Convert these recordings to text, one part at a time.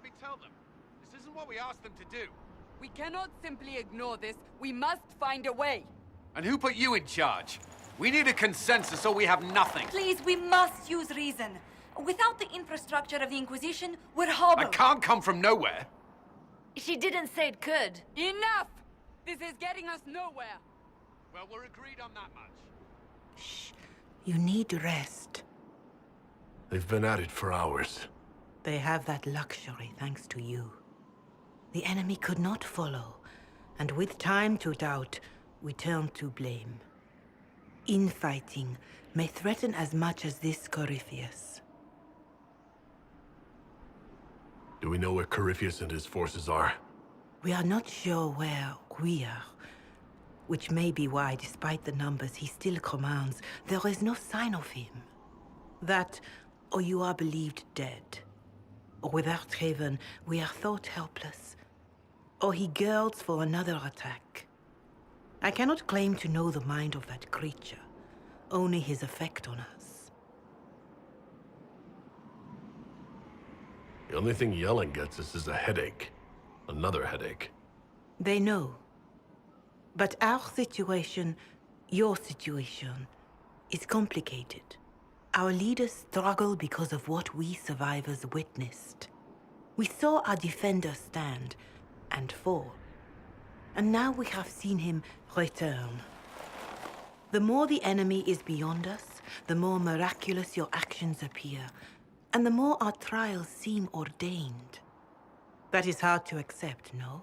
have me tell them? This isn't what we asked them to do. We cannot simply ignore this. We must find a way. And who put you in charge? We need a consensus or we have nothing. Please, we must use reason. Without the infrastructure of the Inquisition, we're I hobbled. can't come from nowhere. She didn't say it could. Enough! This is getting us nowhere. Well, we're agreed on that much. Shh. You need rest. They've been at it for hours. They have that luxury thanks to you. The enemy could not follow, and with time to doubt, we turn to blame. Infighting may threaten as much as this Corypheus. Do we know where Corypheus and his forces are? We are not sure where we are, which may be why, despite the numbers he still commands, there is no sign of him. That, or you are believed dead. Or without Haven, we are thought helpless. Or he girds for another attack. I cannot claim to know the mind of that creature, only his effect on us. The only thing yelling gets us is a headache. Another headache. They know. But our situation, your situation, is complicated. Our leaders struggle because of what we survivors witnessed. We saw our defender stand and fall. And now we have seen him return. The more the enemy is beyond us, the more miraculous your actions appear, and the more our trials seem ordained. That is hard to accept, no?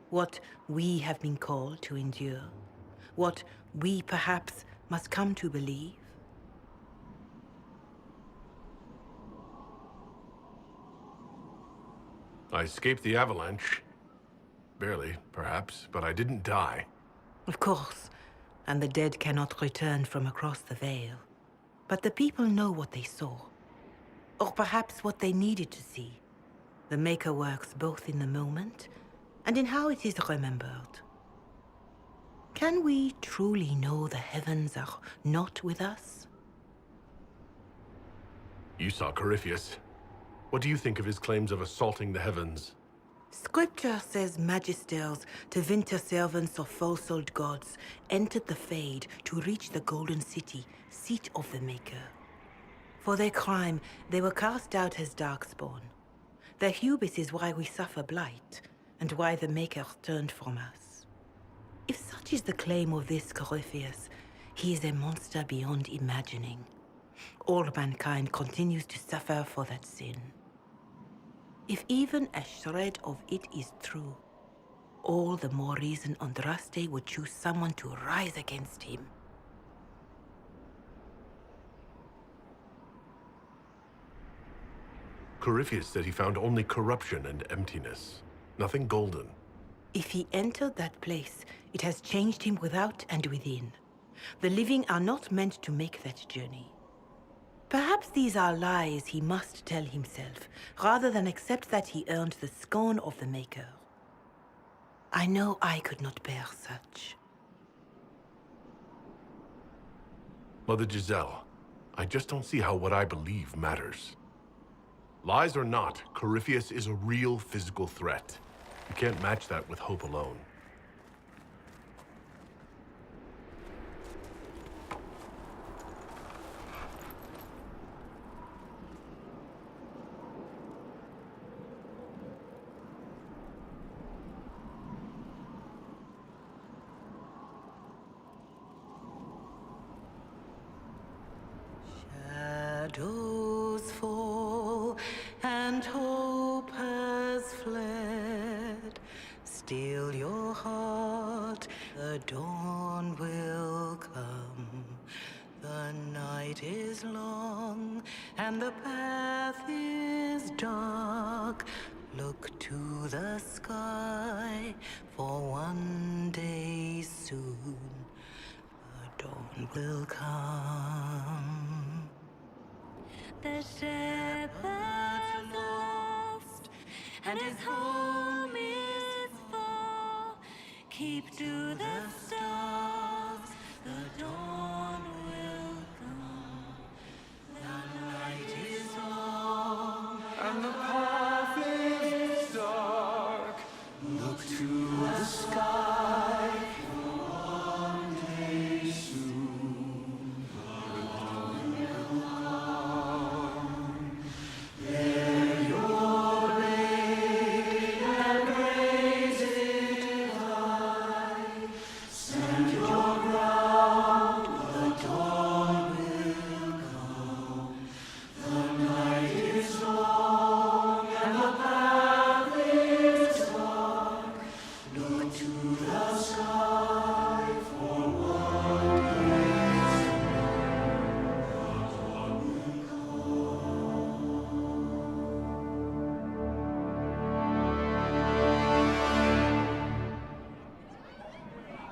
What we have been called to endure, what we perhaps must come to believe. I escaped the avalanche. Barely, perhaps, but I didn't die. Of course, and the dead cannot return from across the veil. But the people know what they saw. Or perhaps what they needed to see. The Maker works both in the moment and in how it is remembered. Can we truly know the heavens are not with us? You saw Corypheus. What do you think of his claims of assaulting the heavens? Scripture says magisters, to winter servants of false-souled gods, entered the Fade to reach the Golden City, seat of the Maker. For their crime, they were cast out as darkspawn. Their hubris is why we suffer blight, and why the Maker turned from us. If such is the claim of this Corypheus, he is a monster beyond imagining. All mankind continues to suffer for that sin. If even a shred of it is true, all the more reason Andraste would choose someone to rise against him. Corypheus said he found only corruption and emptiness. Nothing golden. If he entered that place, it has changed him without and within. The living are not meant to make that journey. Perhaps these are lies he must tell himself, rather than accept that he earned the scorn of the Maker. I know I could not bear such. Mother Giselle, I just don't see how what I believe matters. Lies or not, Corypheus is a real physical threat. You can't match that with hope alone. Shadows fall and hope has fled. Still your heart, the dawn will come. The night is long and the path is dark. Look to the sky, for one day soon the dawn will come. The shepherd's lost, and his home is far. Keep to the stars, the dawn will come. The night is long, And the path is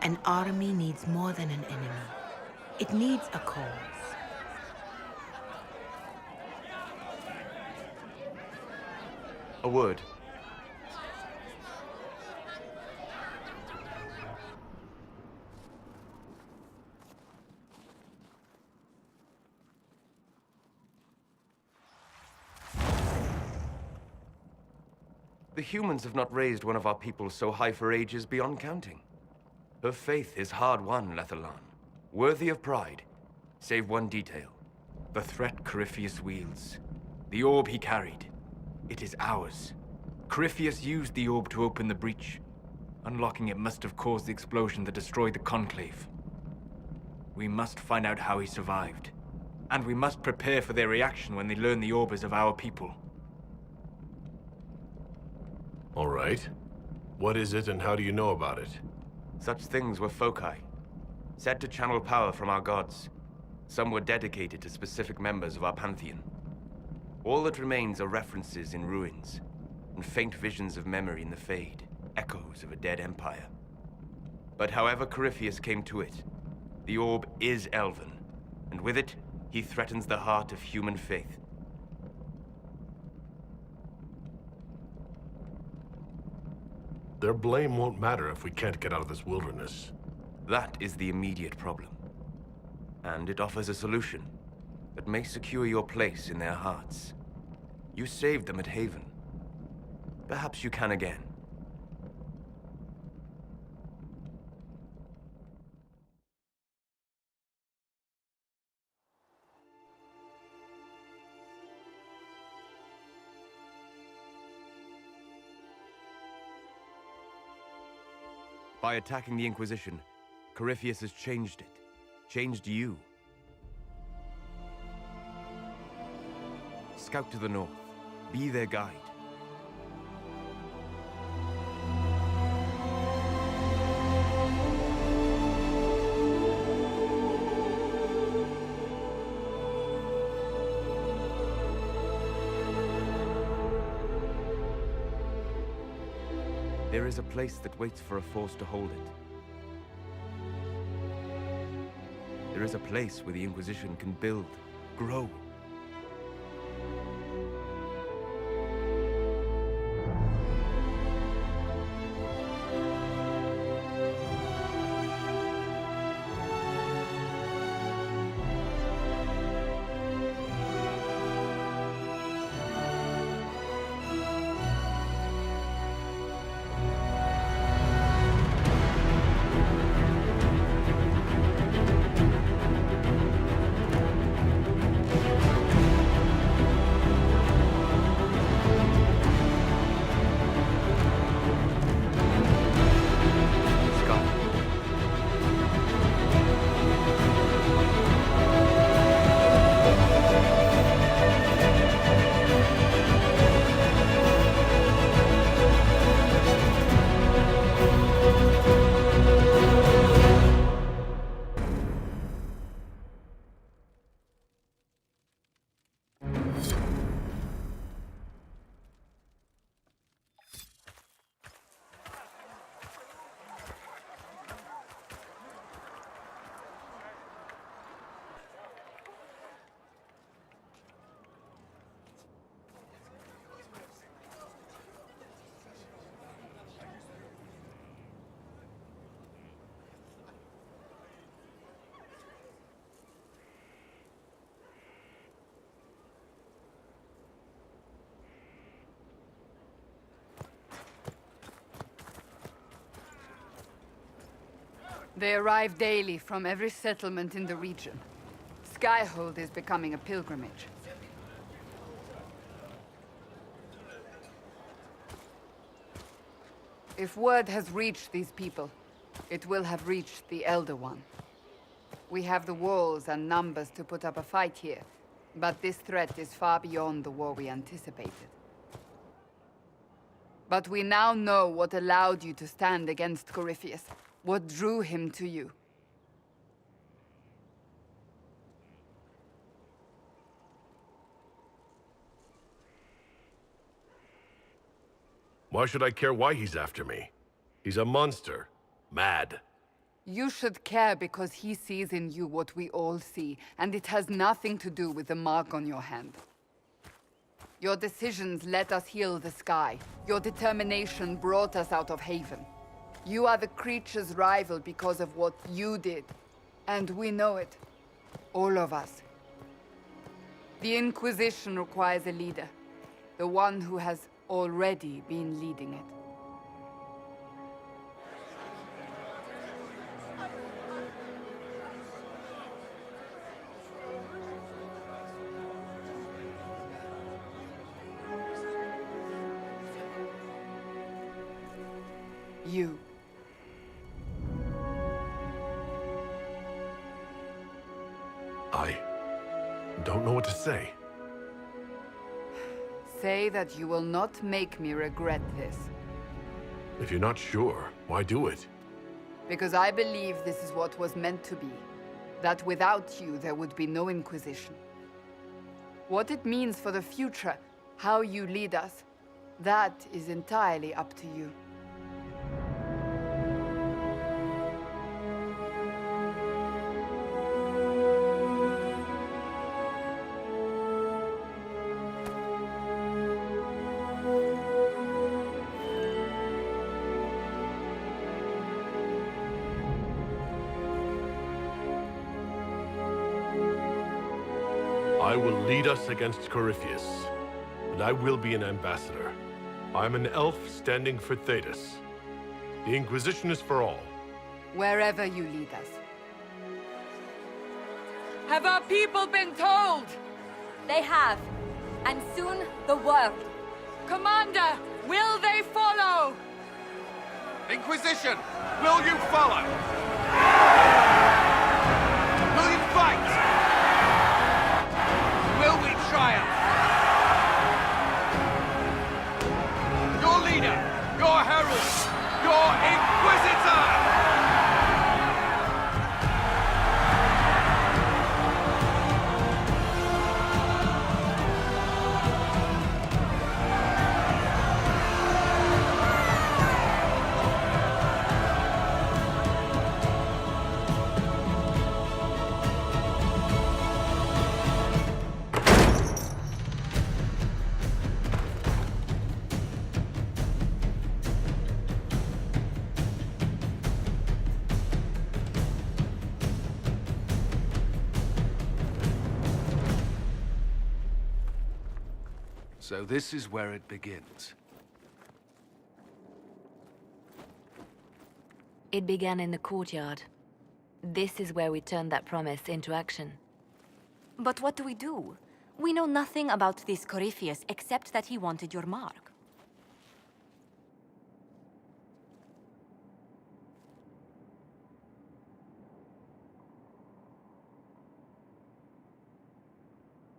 An army needs more than an enemy. It needs a cause. A word. The humans have not raised one of our people so high for ages beyond counting. Her faith is hard-won, Lethalan. Worthy of pride, save one detail. The threat Corypheus wields. The orb he carried. It is ours. Corypheus used the orb to open the breach. Unlocking it must have caused the explosion that destroyed the Conclave. We must find out how he survived. And we must prepare for their reaction when they learn the orb is of our people. All right. What is it and how do you know about it? Such things were foci, said to channel power from our gods. Some were dedicated to specific members of our pantheon. All that remains are references in ruins, and faint visions of memory in the Fade, echoes of a dead empire. But however Corypheus came to it, the orb is elven, and with it, he threatens the heart of human faith. Their blame won't matter if we can't get out of this wilderness. That is the immediate problem. And it offers a solution that may secure your place in their hearts. You saved them at Haven. Perhaps you can again. By attacking the Inquisition, Corypheus has changed it. Changed you. Scout to the north. Be their guide. There is a place that waits for a force to hold it. There is a place where the Inquisition can build, grow. They arrive daily from every settlement in the region. Skyhold is becoming a pilgrimage. If word has reached these people, it will have reached the Elder One. We have the walls and numbers to put up a fight here, but this threat is far beyond the war we anticipated. But we now know what allowed you to stand against Corypheus, what drew him to you. Why should I care why he's after me? He's a monster. Mad. You should care because he sees in you what we all see, and it has nothing to do with the mark on your hand. Your decisions let us heal the sky. Your determination brought us out of Haven. You are the creature's rival because of what you did. And we know it. All of us. The Inquisition requires a leader. The one who has already been leading it. You. I don't know what to say. Say that you will not make me regret this. If you're not sure, why do it? Because I believe this is what was meant to be. That without you, there would be no Inquisition. What it means for the future, how you lead us, that is entirely up to you. I will lead us against Corypheus, and I will be an ambassador. I'm an elf standing for Thedas. The Inquisition is for all. Wherever you lead us. Have our people been told? They have. And soon, the world. Commander, will they follow? Inquisition, will you follow? Will you fight? Will we triumph? Your leader, your herald, your Inquisitor! So this is where it begins. It began in the courtyard. This is where we turned that promise into action. But what do we do? We know nothing about this Corypheus except that he wanted your mark.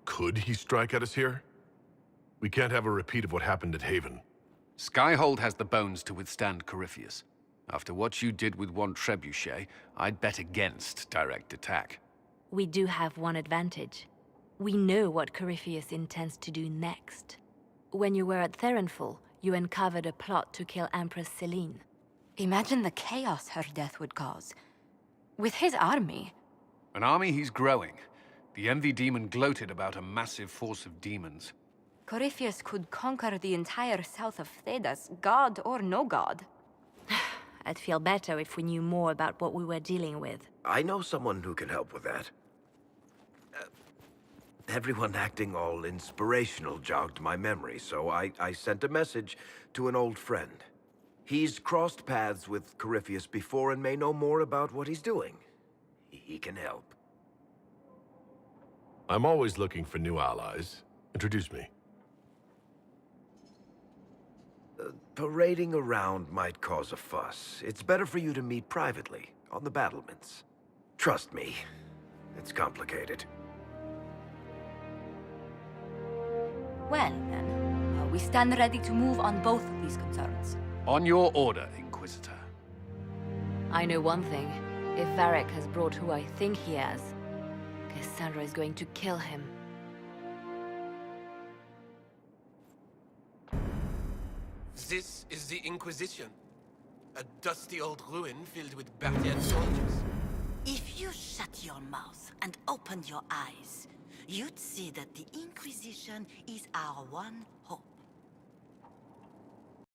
Could he strike at us here? We can't have a repeat of what happened at Haven. Skyhold has the bones to withstand Corypheus. After what you did with one trebuchet, I'd bet against direct attack. We do have one advantage. We know what Corypheus intends to do next. When you were at Therenfall, you uncovered a plot to kill Empress Selene. Imagine the chaos her death would cause. With his army. An army he's growing. The Envy Demon gloated about a massive force of demons. Corypheus could conquer the entire south of Thedas, god or no god. I'd feel better if we knew more about what we were dealing with. I know someone who can help with that. Everyone acting all inspirational jogged my memory, so I sent a message to an old friend. He's crossed paths with Corypheus before and may know more about what he's doing. He can help. I'm always looking for new allies. Introduce me. Parading around might cause a fuss. It's better for you to meet privately, on the battlements. Trust me, it's complicated. Well, then, we stand ready to move on both of these concerns. On your order, Inquisitor. I know one thing. If Varric has brought who I think he has, Cassandra is going to kill him. This is the Inquisition. A dusty old ruin filled with Bartian soldiers. If you shut your mouth and opened your eyes, you'd see that the Inquisition is our one hope.